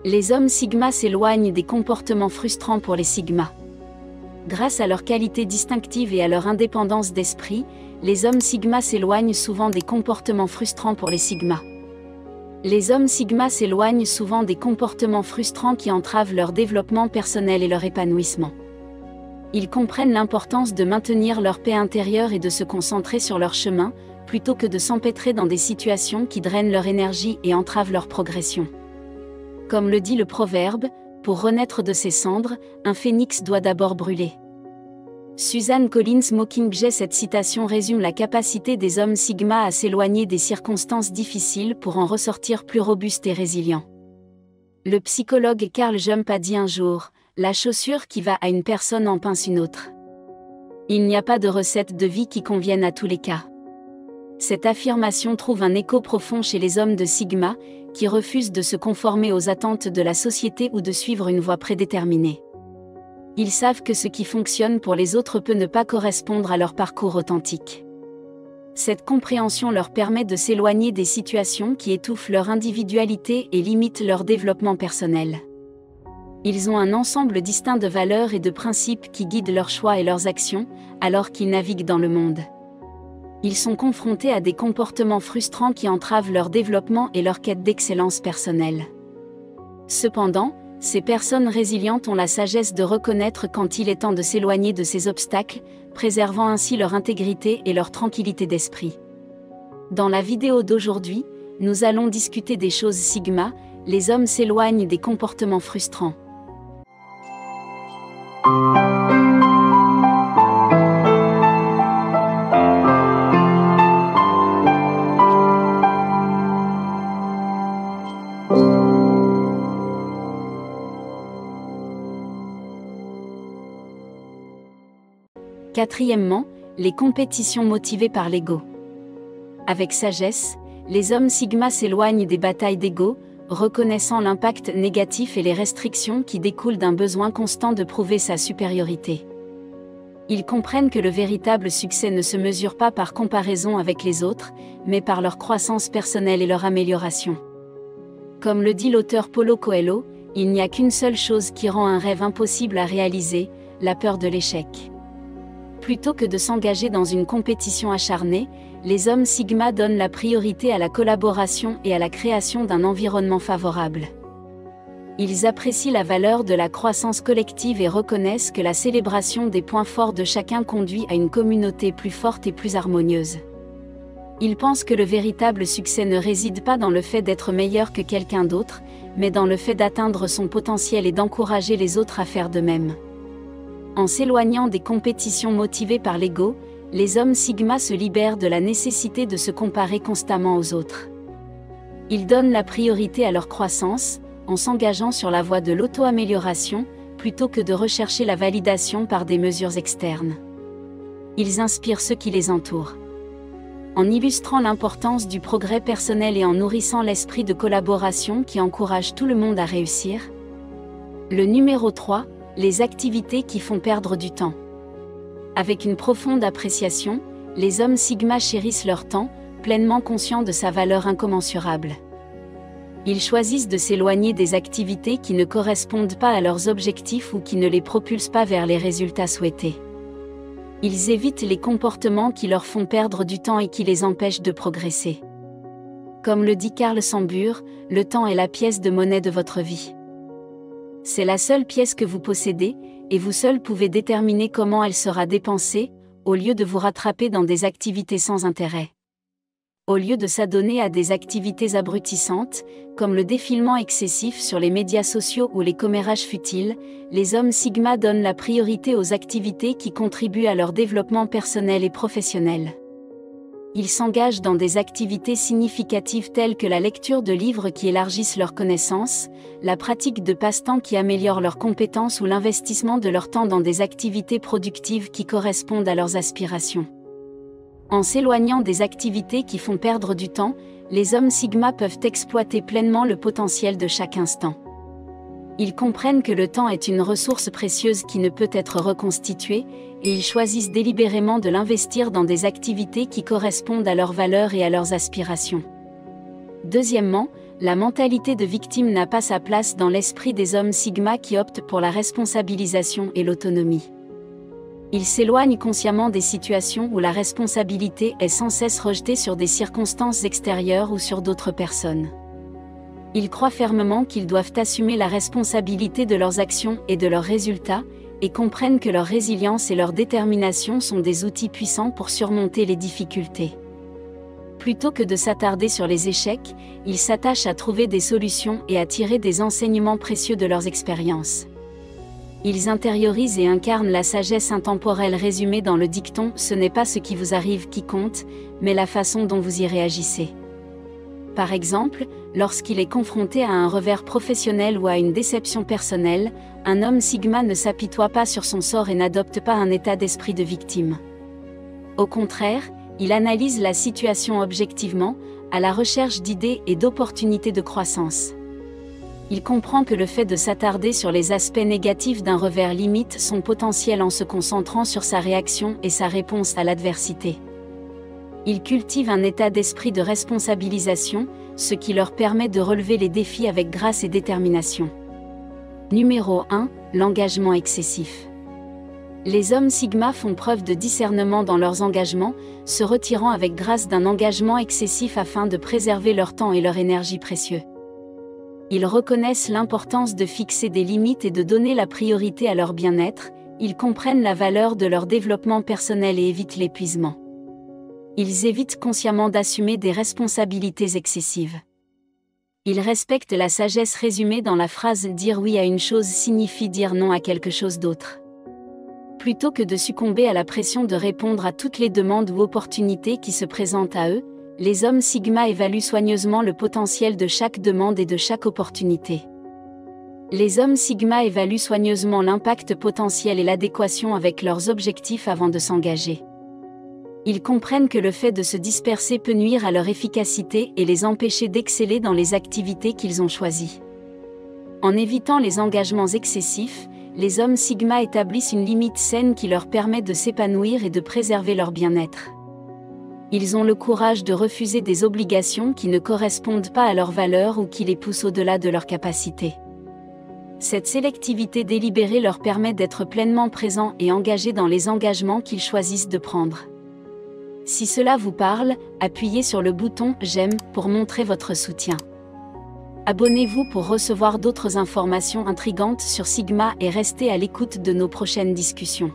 Les hommes Sigma s'éloignent des comportements frustrants pour les Sigma. Grâce à leur qualité distinctive et à leur indépendance d'esprit, les hommes Sigma s'éloignent souvent des comportements frustrants pour les Sigma. Les hommes Sigma s'éloignent souvent des comportements frustrants qui entravent leur développement personnel et leur épanouissement. Ils comprennent l'importance de maintenir leur paix intérieure et de se concentrer sur leur chemin, plutôt que de s'empêtrer dans des situations qui drainent leur énergie et entravent leur progression. Comme le dit le proverbe, pour renaître de ses cendres, un phénix doit d'abord brûler. Suzanne Collins Mockingjay. Cette citation résume la capacité des hommes Sigma à s'éloigner des circonstances difficiles pour en ressortir plus robustes et résilients. Le psychologue Carl Jung a dit un jour, « La chaussure qui va à une personne en pince une autre. » Il n'y a pas de recette de vie qui convienne à tous les cas. Cette affirmation trouve un écho profond chez les hommes de Sigma, qui refusent de se conformer aux attentes de la société ou de suivre une voie prédéterminée. Ils savent que ce qui fonctionne pour les autres peut ne pas correspondre à leur parcours authentique. Cette compréhension leur permet de s'éloigner des situations qui étouffent leur individualité et limitent leur développement personnel. Ils ont un ensemble distinct de valeurs et de principes qui guident leurs choix et leurs actions, alors qu'ils naviguent dans le monde. Ils sont confrontés à des comportements frustrants qui entravent leur développement et leur quête d'excellence personnelle. Cependant, ces personnes résilientes ont la sagesse de reconnaître quand il est temps de s'éloigner de ces obstacles, préservant ainsi leur intégrité et leur tranquillité d'esprit. Dans la vidéo d'aujourd'hui, nous allons discuter des choses Sigma, les hommes s'éloignent des comportements frustrants. Quatrièmement, les compétitions motivées par l'ego. Avec sagesse, les hommes Sigma s'éloignent des batailles d'ego, reconnaissant l'impact négatif et les restrictions qui découlent d'un besoin constant de prouver sa supériorité. Ils comprennent que le véritable succès ne se mesure pas par comparaison avec les autres, mais par leur croissance personnelle et leur amélioration. Comme le dit l'auteur Paulo Coelho, il n'y a qu'une seule chose qui rend un rêve impossible à réaliser, la peur de l'échec. Plutôt que de s'engager dans une compétition acharnée, les hommes Sigma donnent la priorité à la collaboration et à la création d'un environnement favorable. Ils apprécient la valeur de la croissance collective et reconnaissent que la célébration des points forts de chacun conduit à une communauté plus forte et plus harmonieuse. Ils pensent que le véritable succès ne réside pas dans le fait d'être meilleur que quelqu'un d'autre, mais dans le fait d'atteindre son potentiel et d'encourager les autres à faire de même. En s'éloignant des compétitions motivées par l'ego, les hommes Sigma se libèrent de la nécessité de se comparer constamment aux autres. Ils donnent la priorité à leur croissance, en s'engageant sur la voie de l'auto-amélioration, plutôt que de rechercher la validation par des mesures externes. Ils inspirent ceux qui les entourent. En illustrant l'importance du progrès personnel et en nourrissant l'esprit de collaboration qui encourage tout le monde à réussir. Le numéro 3. Les activités qui font perdre du temps. Avec une profonde appréciation, les hommes Sigma chérissent leur temps, pleinement conscients de sa valeur incommensurable. Ils choisissent de s'éloigner des activités qui ne correspondent pas à leurs objectifs ou qui ne les propulsent pas vers les résultats souhaités. Ils évitent les comportements qui leur font perdre du temps et qui les empêchent de progresser. Comme le dit Carl Sambur, le temps est la pièce de monnaie de votre vie. C'est la seule pièce que vous possédez, et vous seul pouvez déterminer comment elle sera dépensée, au lieu de vous rattraper dans des activités sans intérêt. Au lieu de s'adonner à des activités abrutissantes, comme le défilement excessif sur les médias sociaux ou les commérages futiles, les hommes Sigma donnent la priorité aux activités qui contribuent à leur développement personnel et professionnel. Ils s'engagent dans des activités significatives telles que la lecture de livres qui élargissent leurs connaissances, la pratique de passe-temps qui améliorent leurs compétences ou l'investissement de leur temps dans des activités productives qui correspondent à leurs aspirations. En s'éloignant des activités qui font perdre du temps, les hommes Sigma peuvent exploiter pleinement le potentiel de chaque instant. Ils comprennent que le temps est une ressource précieuse qui ne peut être reconstituée, et ils choisissent délibérément de l'investir dans des activités qui correspondent à leurs valeurs et à leurs aspirations. Deuxièmement, la mentalité de victime n'a pas sa place dans l'esprit des hommes Sigma qui optent pour la responsabilisation et l'autonomie. Ils s'éloignent consciemment des situations où la responsabilité est sans cesse rejetée sur des circonstances extérieures ou sur d'autres personnes. Ils croient fermement qu'ils doivent assumer la responsabilité de leurs actions et de leurs résultats, et comprennent que leur résilience et leur détermination sont des outils puissants pour surmonter les difficultés. Plutôt que de s'attarder sur les échecs, ils s'attachent à trouver des solutions et à tirer des enseignements précieux de leurs expériences. Ils intériorisent et incarnent la sagesse intemporelle résumée dans le dicton « Ce n'est pas ce qui vous arrive qui compte, mais la façon dont vous y réagissez ». Par exemple, lorsqu'il est confronté à un revers professionnel ou à une déception personnelle, un homme Sigma ne s'apitoie pas sur son sort et n'adopte pas un état d'esprit de victime. Au contraire, il analyse la situation objectivement, à la recherche d'idées et d'opportunités de croissance. Il comprend que le fait de s'attarder sur les aspects négatifs d'un revers limite son potentiel en se concentrant sur sa réaction et sa réponse à l'adversité. Il cultive un état d'esprit de responsabilisation, ce qui leur permet de relever les défis avec grâce et détermination. Numéro 1. L'engagement excessif. Les hommes Sigma font preuve de discernement dans leurs engagements, se retirant avec grâce d'un engagement excessif afin de préserver leur temps et leur énergie précieux. Ils reconnaissent l'importance de fixer des limites et de donner la priorité à leur bien-être, ils comprennent la valeur de leur développement personnel et évitent l'épuisement. Ils évitent consciemment d'assumer des responsabilités excessives. Ils respectent la sagesse résumée dans la phrase « Dire oui à une chose signifie dire non à quelque chose d'autre ». Plutôt que de succomber à la pression de répondre à toutes les demandes ou opportunités qui se présentent à eux, les hommes Sigma évaluent soigneusement le potentiel de chaque demande et de chaque opportunité. Les hommes Sigma évaluent soigneusement l'impact potentiel et l'adéquation avec leurs objectifs avant de s'engager. Ils comprennent que le fait de se disperser peut nuire à leur efficacité et les empêcher d'exceller dans les activités qu'ils ont choisies. En évitant les engagements excessifs, les hommes Sigma établissent une limite saine qui leur permet de s'épanouir et de préserver leur bien-être. Ils ont le courage de refuser des obligations qui ne correspondent pas à leurs valeurs ou qui les poussent au-delà de leurs capacités. Cette sélectivité délibérée leur permet d'être pleinement présents et engagés dans les engagements qu'ils choisissent de prendre. Si cela vous parle, appuyez sur le bouton « J'aime » pour montrer votre soutien. Abonnez-vous pour recevoir d'autres informations intrigantes sur Sigma et restez à l'écoute de nos prochaines discussions.